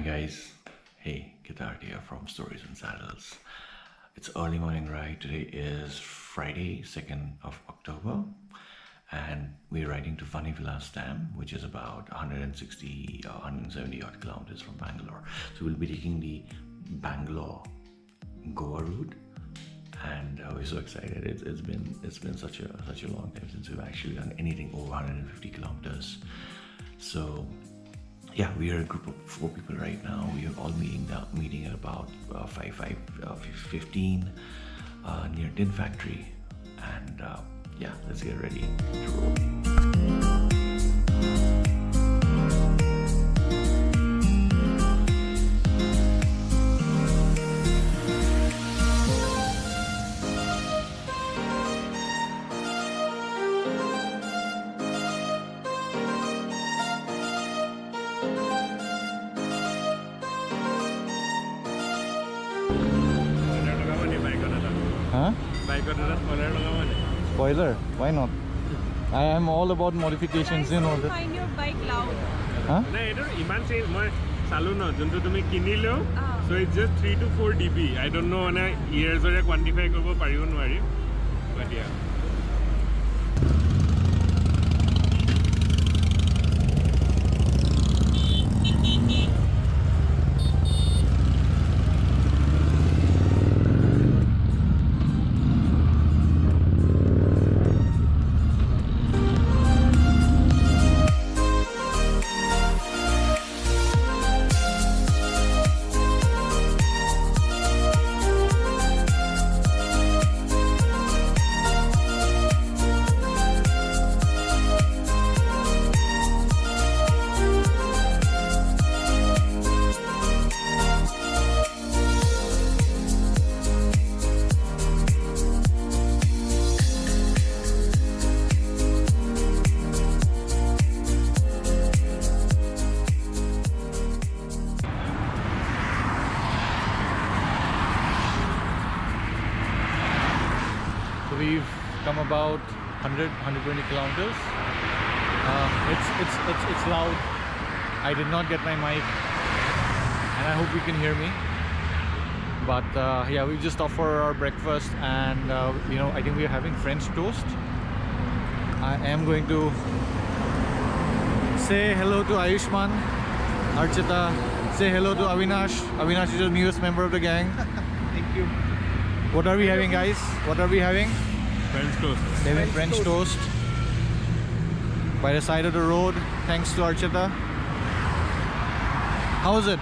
guys, hey, Geetartha here from Stories and Saddles. It's early morning ride. Today is Friday, 2nd of October, and we're riding to Vani Vilas Dam, which is about 160 or 170 odd kilometers from Bangalore. So we'll be taking the Bangalore GOA route, and we're so excited. It's been such a long time since we've actually done anything over 150 kilometers. So yeah, we are a group of 4 people right now. We are all meeting at about 15 near Tin Factory, and yeah, let's get ready to roll. Huh? Spoiler? Why not? I am all about modifications, you know. Find your bike loud. Huh? No, it don't change. My saluno, junto tumi kinilo. So it's just 3 to 4 dB. I don't know na years or quantify korbo paribo nwari. But yeah. We've come about 120 kilometers. It's loud. I did not get my mic, and I hope you can hear me. But yeah, we just stopped for our breakfast, and you know, I think we're having French toast. I am going to say hello to Ayushman, Archita. Say hello to Abinash. Abinash is the newest member of the gang. Thank you. What are we having, guys? What are we having? French toast. Having French toast by the side of the road, thanks to Archita. How's it?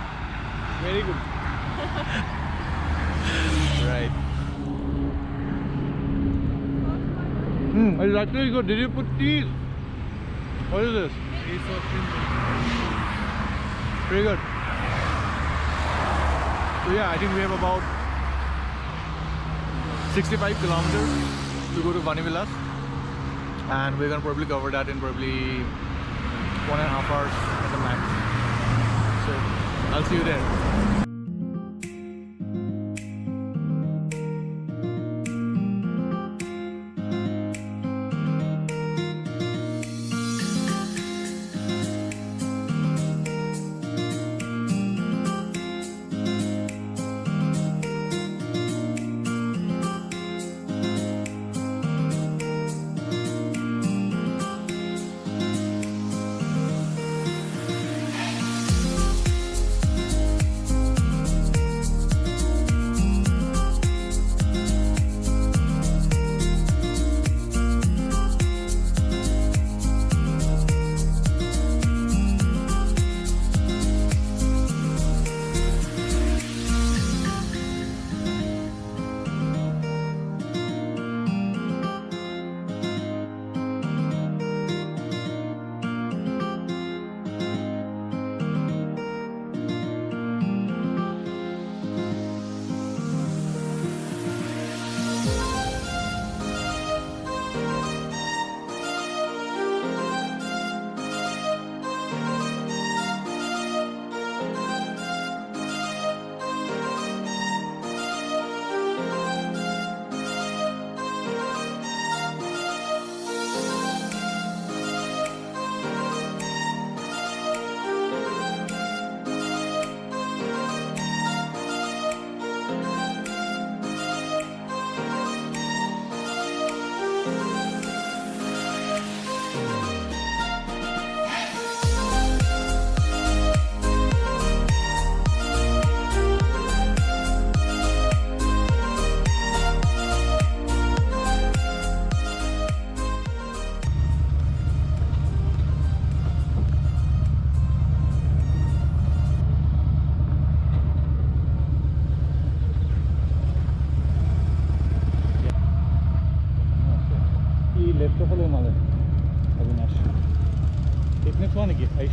Very good. Right. It's actually good. Did you put cheese? What is this? Pretty good. So yeah, I think we have about 65 kilometers to go to Vani Vilas, and we're gonna probably cover that in probably 1.5 hours at the max. So I'll see you there.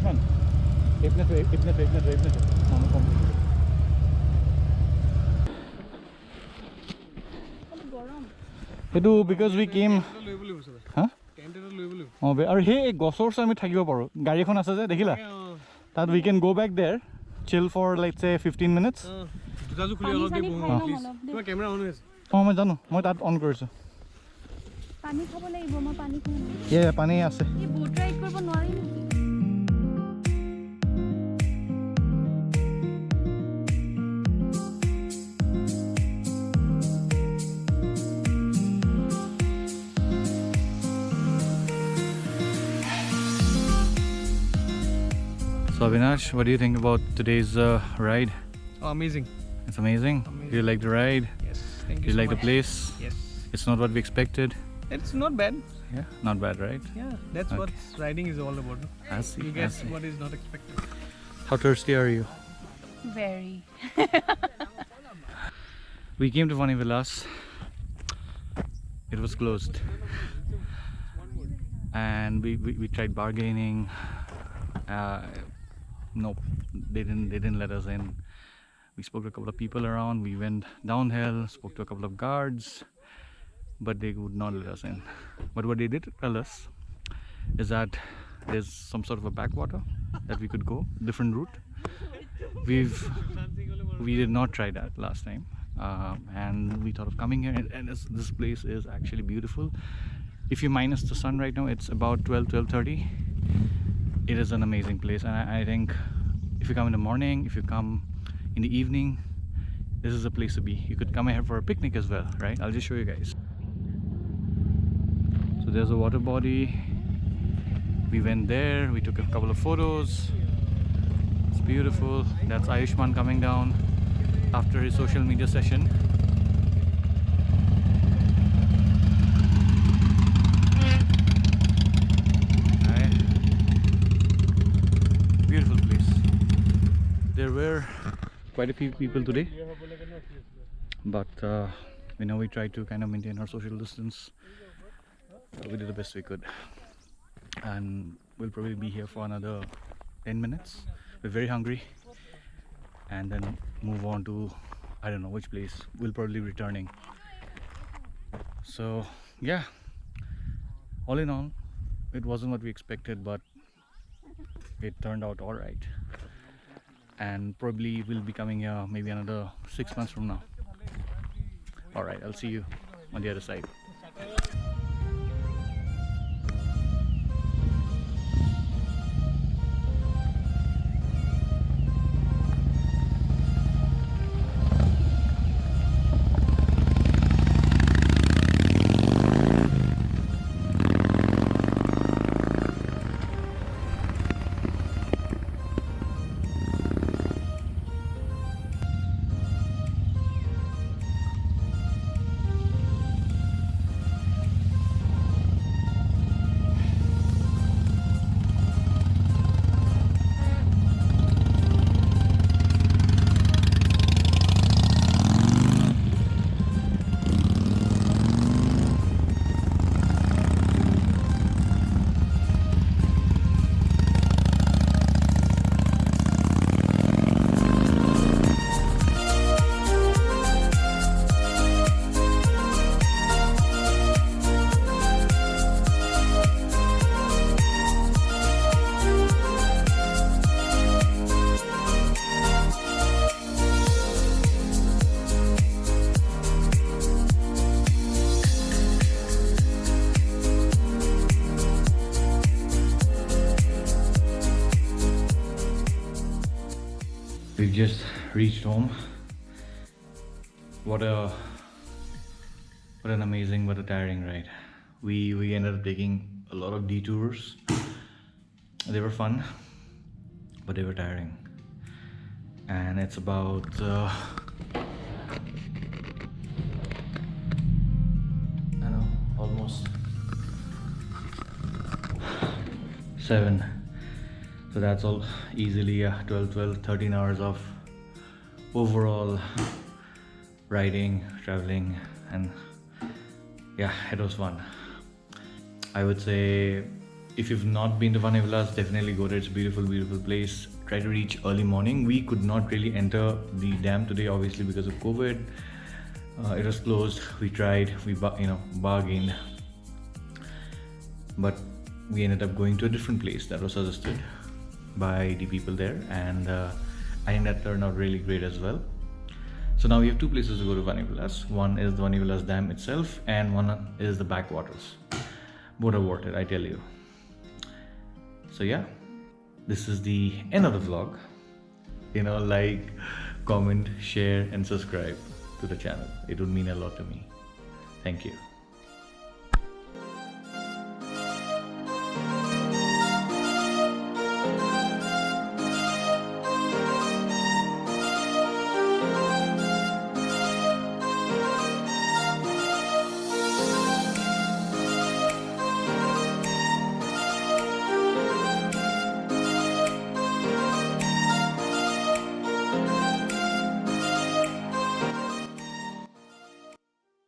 Ayushman. Because we came. Huh? Oh, and hey, gosors are থাকিব পাৰো গাড়ী এখন আছে যে দেখিলা that we can go back there chill for let's say 15 minutes দুটাজু খুলি অলপ দি বহো প্লিজ তোমাৰ কেমেৰা অন হৈ আছে মই জানো মই তাত অন কৰিছো পানী খাব লাগিব মই পানী খাম পানী আছে এই বোট ৰাইড কৰিব নোৱাৰি নেকি So Abinash, what do you think about today's ride? Oh, amazing. It's amazing. Do you like the ride? Yes, thank Do you you so like much. the place? Yes. It's not what we expected. It's not bad. Yeah, not bad, right? Yeah, that's Okay. what riding is all about. No? I see. You I get see. what is not expected. How thirsty are you? very We came to Vani Vilas. It was closed. And we tried bargaining. Nope, they didn't let us in. We spoke to a couple of people around. We went downhill, spoke to a couple of guards, but they would not let us in. But what they did tell us is that there's some sort of a backwater that we could go, different route. We did not try that last time, and we thought of coming here. And this place is actually beautiful. If you minus the sun right now, it's about 12:30. It is an amazing place, and I think if you come in the morning, if you come in the evening, this is a place to be. You could come here for a picnic as well, right? I'll just show you guys. So there's a water body. We went there, we took a couple of photos. It's beautiful. That's Ayushman coming down after his social media session. Beautiful place. There were quite a few people today, but we tried to kind of maintain our social distance. We did the best we could, and we'll probably be here for another 10 minutes. We're very hungry, and then move on to I don't know which place. We'll probably be returning. So yeah, all in all, it wasn't what we expected, but it turned out all right, and probably we'll be coming here maybe another 6 months from now. All right, I'll see you on the other side. We've just reached home. What an amazing but a tiring ride. We ended up taking a lot of detours. They were fun, but they were tiring. And it's about I know, almost 7. So that's all easily 13 hours of overall riding, traveling, and yeah, it was fun. I would say if you've not been to Vani Vilas, definitely go there. It's a beautiful, beautiful place. Try to reach early morning. We could not really enter the dam today, obviously because of COVID. It was closed. We tried, we bargained, but we ended up going to a different place that was suggested by the people there, and I think that turned out really great as well. So now we have two places to go to Vani Vilas. One is the Vani Vilas Dam itself, and one is the backwaters. Both are worth it, I tell you. So yeah, this is the end of the vlog. Like, comment, share and subscribe to the channel. It would mean a lot to me. Thank you.